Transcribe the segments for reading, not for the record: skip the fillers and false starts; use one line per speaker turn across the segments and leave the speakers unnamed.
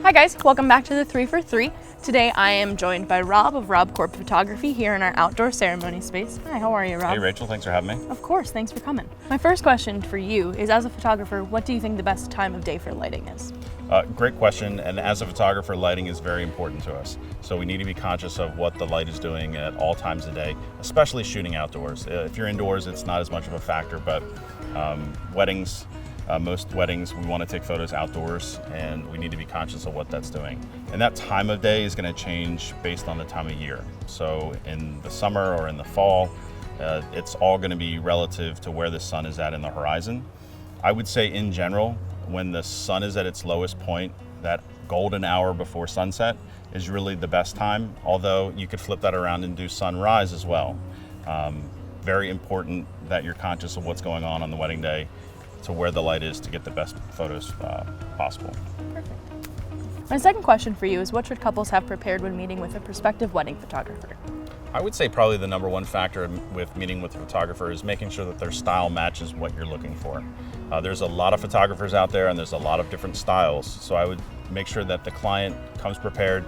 Hi guys, welcome back to the 3 for 3. Today I am joined by Rob of Korb Photography here in our outdoor ceremony space. Hi, how are you, Rob?
Hey Rachel, thanks for having me.
Of course, thanks for coming. My first question for you is, as a photographer, what do you think the best time of day for lighting is?
Great question, and as a photographer, lighting is very important to us. So we need to be conscious of what the light is doing at all times of day, especially shooting outdoors. If you're indoors, it's not as much of a factor, but weddings, most weddings, we want to take photos outdoors, and we need to be conscious of what that's doing. And that time of day is going to change based on the time of year. So in the summer or in the fall, it's all going to be relative to where the sun is at in the horizon. I would say in general, when the sun is at its lowest point, that golden hour before sunset is really the best time, although you could flip that around and do sunrise as well. Very important that you're conscious of what's going on the wedding day to where the light is to get the best photos possible.
Perfect. My second question for you is, what should couples have prepared when meeting with a prospective wedding photographer?
I would say probably the number one factor with meeting with a photographer is making sure that their style matches what you're looking for. There's a lot of photographers out there and there's a lot of different styles, so I would make sure that the client comes prepared.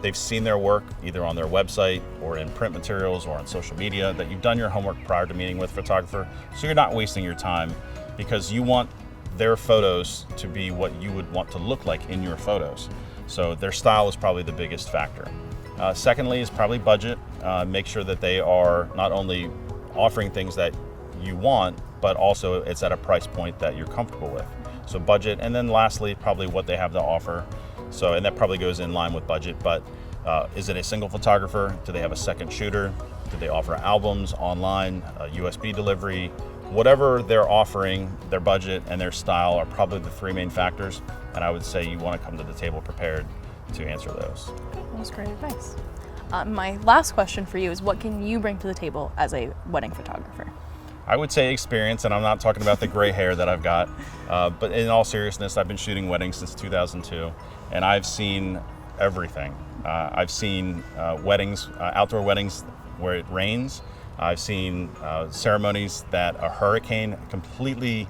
They've seen their work either on their website or in print materials or on social media, that you've done your homework prior to meeting with a photographer, so you're not wasting your time, because you want their photos to be what you would want to look like in your photos. So their style is probably the biggest factor. Secondly is probably budget. Make sure that they are not only offering things that you want, but also it's at a price point that you're comfortable with. So budget, and then lastly, probably what they have to offer. So, and that probably goes in line with budget, but is it a single photographer? Do they have a second shooter? Do they offer albums, online, USB delivery? Whatever they're offering, their budget and their style are probably the three main factors, and I would say you want to come to the table prepared to answer those.
That was great advice. My last question for you is, what can you bring to the table as a wedding photographer?
I would say experience, and I'm not talking about the gray hair that I've got, but in all seriousness, I've been shooting weddings since 2002, and I've seen everything. I've seen weddings, outdoor weddings where it rains. I've seen ceremonies that a hurricane completely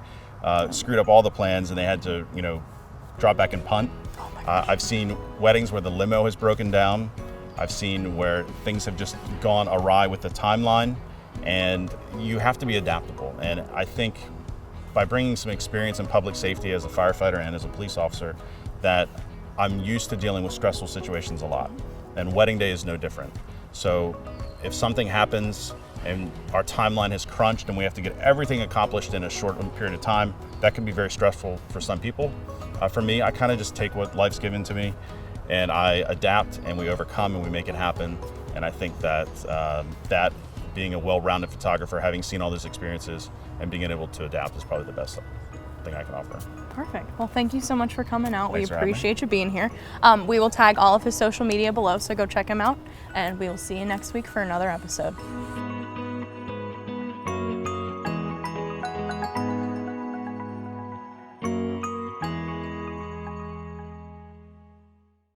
screwed up all the plans and they had to, drop back and punt. I've seen weddings where the limo has broken down. I've seen where things have just gone awry with the timeline, and you have to be adaptable. And I think by bringing some experience in public safety as a firefighter and as a police officer, that I'm used to dealing with stressful situations a lot, and wedding day is no different. So if something happens and our timeline is crunched and we have to get everything accomplished in a short period of time, that can be very stressful for some people. For me, I kind of just take what life's given to me and I adapt and we overcome and we make it happen. And I think that that being a well-rounded photographer, having seen all those experiences and being able to adapt is probably the best thing I can offer.
Perfect. Well, thank you so much for coming out.
Thanks
we appreciate you being here. We will tag all of his social media below, so go check him out, and we will see you next week for another episode.